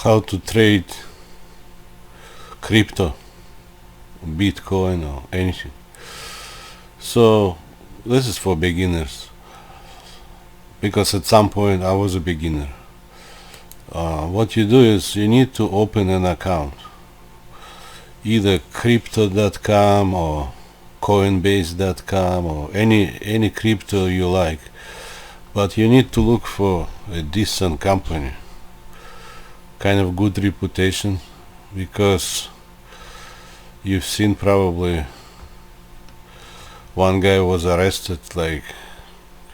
how to trade crypto, Bitcoin or anything. So this is for beginners, because at some point I was a beginner. What you do is you need to open an account, either crypto.com or coinbase.com or any crypto you like, but you need to look for a decent company, kind of good reputation, because you've seen probably one guy was arrested, like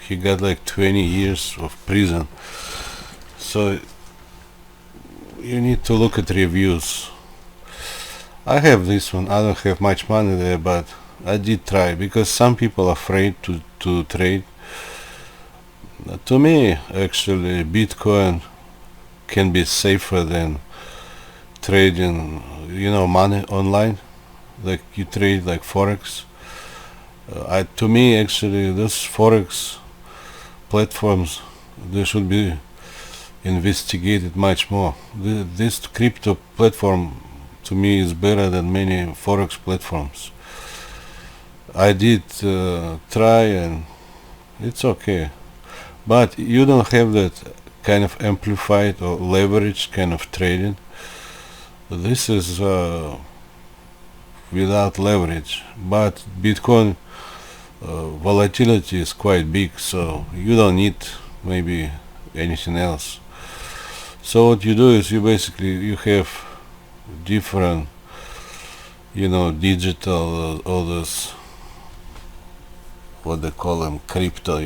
he got like 20 years of prison. So you need to look at reviews. I have this one. I don't have much money there, but I did try, because some people are afraid to trade. To me, actually, Bitcoin can be safer than trading, money online, like you trade like Forex. To me, actually, those Forex platforms, they should be investigated much more. This crypto platform, to me, is better than many Forex platforms. I did try, and it's okay. But you don't have that kind of amplified or leverage kind of trading. This is without leverage. But Bitcoin volatility is quite big, so you don't need maybe anything else. So what you do is you have different, digital, all this, what they call them, crypto,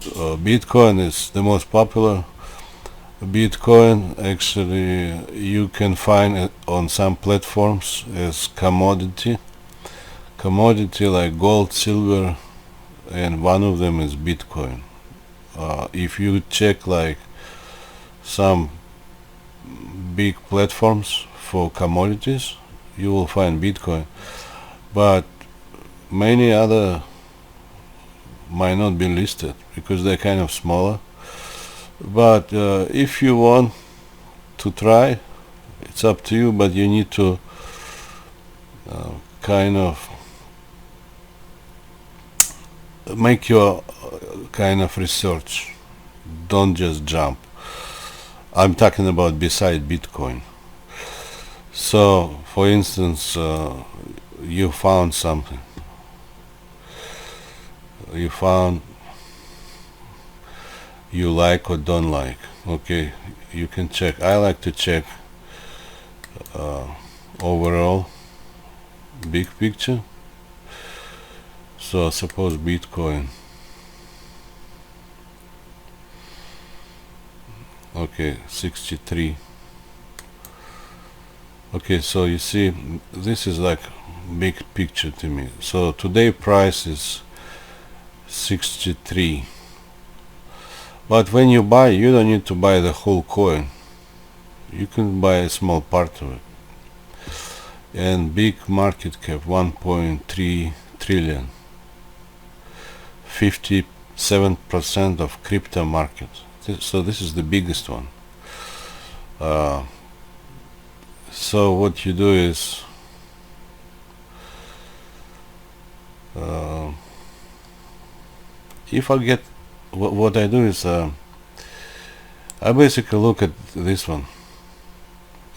Bitcoin is the most popular. Bitcoin, actually, you can find it on some platforms as commodity like gold, silver, and one of them is Bitcoin. If you check like some big platforms for commodities, you will find Bitcoin, but many other might not be listed because they're kind of smaller. But if you want to try, it's up to you, but you need to kind of make your kind of research. Don't just jump. I'm talking about beside Bitcoin. So, for instance, you found something. You found you like or don't like. Okay, you can check. I like to check overall big picture. So suppose Bitcoin. Okay, 63. Okay, so you see, this is like big picture to me. So today price is 63. But when you buy, you don't need to buy the whole coin. You can buy a small part of it. And big market cap, 1.3 trillion. 57% of crypto market. So this is the biggest one. So what you do is if I get what I do is I basically look at this one.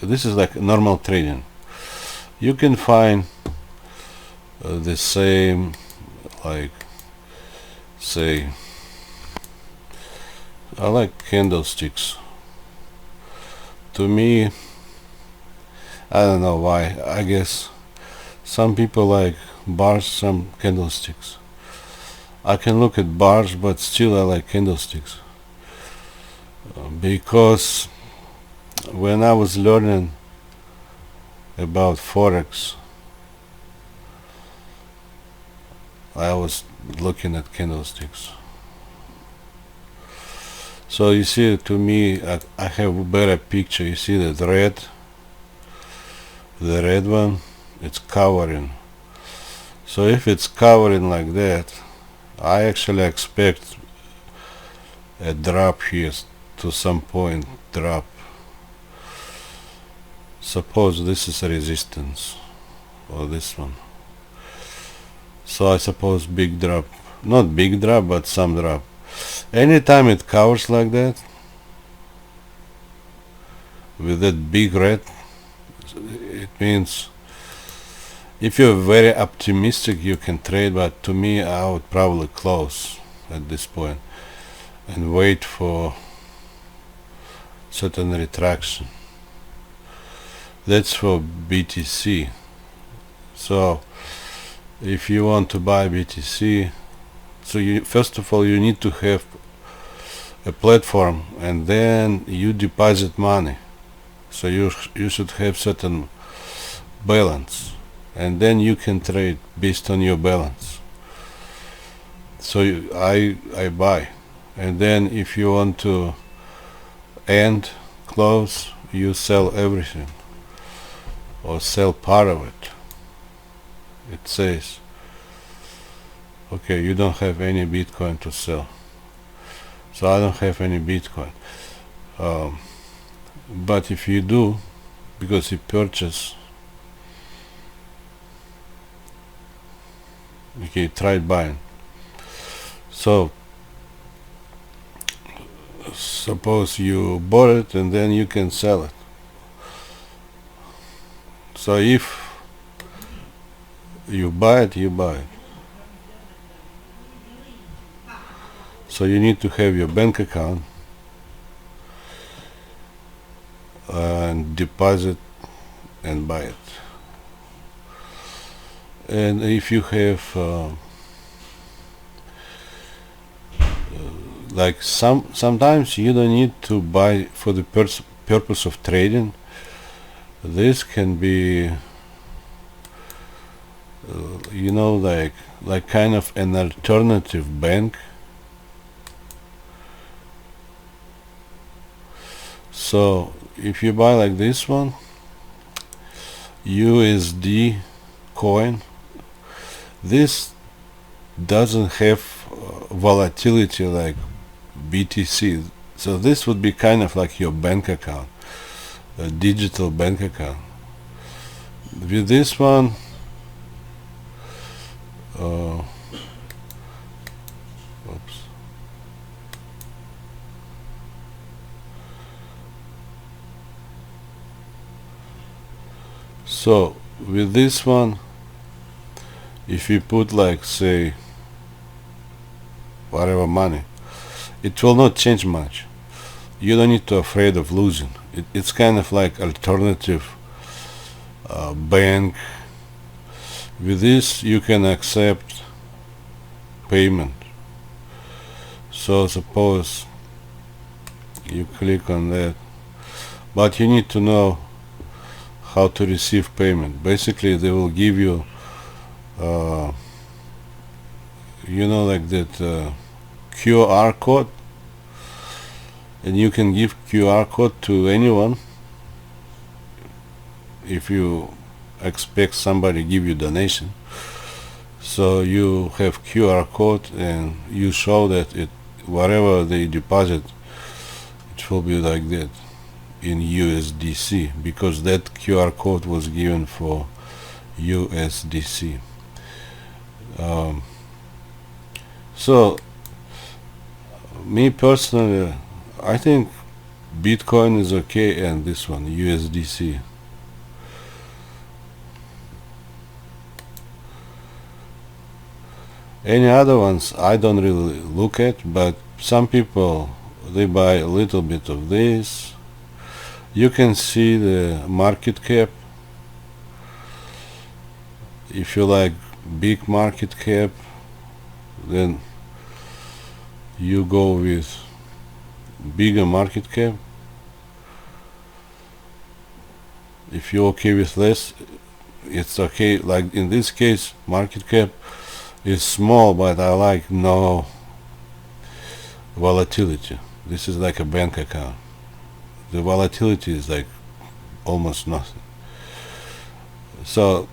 This is like normal trading. You can find the same, like, say, I like candlesticks. To me, I don't know why. I guess some people like bars, some candlesticks. I can look at bars, but still I like candlesticks. Because when I was learning about Forex, I was looking at candlesticks. So you see, to me, I have a better picture. You see that the red one, it's covering. So if it's covering like that, I actually expect a drop here to some point, drop. suppose this is a resistance, or this one. So I suppose big drop, not big drop, but some drop. Anytime it covers like that, with that big red, it means if you're very optimistic you can trade, but to me I would probably close at this point and wait for certain retraction. That's for BTC. So if you want to buy BTC, so you first of all you need to have a platform, and then you deposit money. So you should have certain balance, and then you can trade based on your balance. So I buy, and then if you want to end close, you sell everything or sell part of it. It says, okay, you don't have any Bitcoin to sell. So I don't have any Bitcoin. But if you do, because you purchase, okay, try buying. So suppose you bought it and then you can sell it. So if you buy it, you buy it. So you need to have your bank account and deposit and buy it. And if you have like sometimes you don't need to buy for the purpose of trading. This can be like kind of an alternative bank. So if you buy like this one, USD coin, this doesn't have volatility like BTC. So this would be kind of like your bank account, a digital bank account. With this one, oops. So with this one, if you put like say whatever money, it will not change much. You don't need to be afraid of losing. It's kind of like alternative bank. With this you can accept payment. So suppose you click on that, but you need to know how to receive payment. Basically they will give you like that QR code, and you can give QR code to anyone if you expect somebody give you donation. So you have QR code and you show that whatever they deposit, it will be like that in USDC, because that QR code was given for USDC. So me personally, I think Bitcoin is okay, and this one USDC. Any other ones I don't really look at, but some people they buy a little bit of this. You can see the market cap. If you like big market cap, then you go with bigger market cap. If you're okay with less, it's okay. Like in this case, market cap is small, but I like no volatility. This is like a bank account. The volatility is like almost nothing. So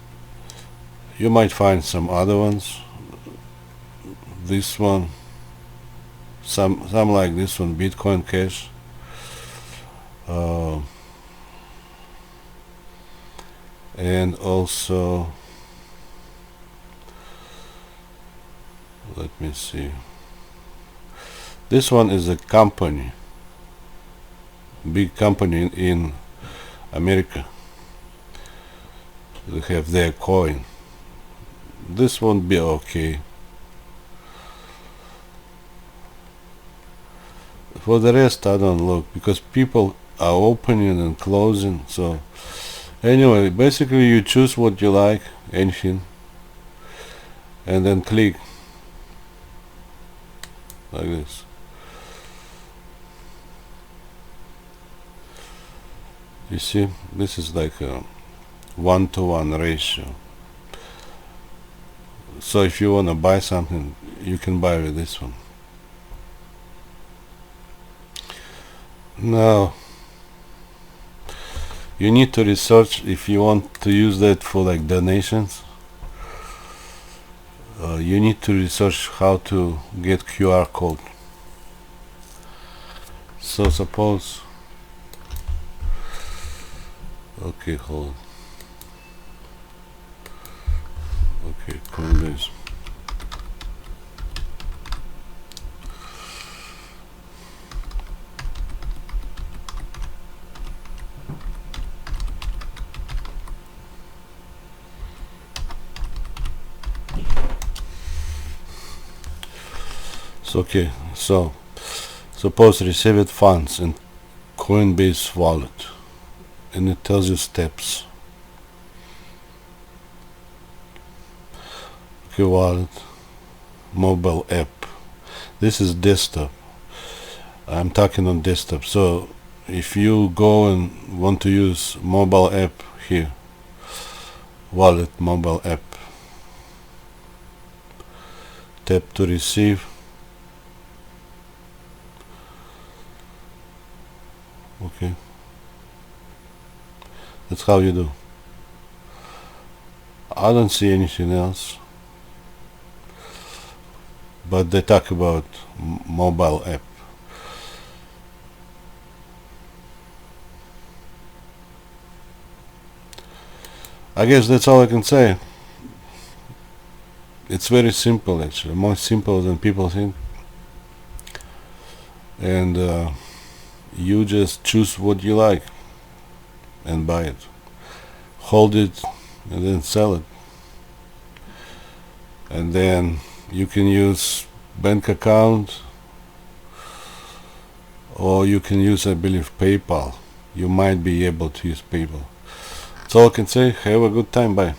you might find some other ones. This one, some like this one, Bitcoin Cash. And also, let me see, this one is a company, big company in America. They have their coin. This won't be okay. For the rest, I don't look, because people are opening and closing. So anyway, basically you choose what you like, anything, and then click like this. You see, this is like a 1-to-1 ratio. So if you want to buy something, you can buy with this one. Now you need to research if you want to use that for like donations. You need to research how to get QR code. So suppose, okay, hold on. Okay, Coinbase. Okay, so suppose received funds in Coinbase wallet, and it tells you steps. Okay, wallet, mobile app. This is desktop. I'm talking on desktop. So if you go and want to use mobile app here, wallet, mobile app, tap to receive. Okay, that's how you do. I don't see anything else, but they talk about mobile app. I guess that's all I can say. It's very simple, actually, more simple than people think. And you just choose what you like and buy it, hold it, and then sell it. And then you can use bank account, or you can use, I believe, PayPal. You might be able to use PayPal. That's all I can say. Have a good time. Bye.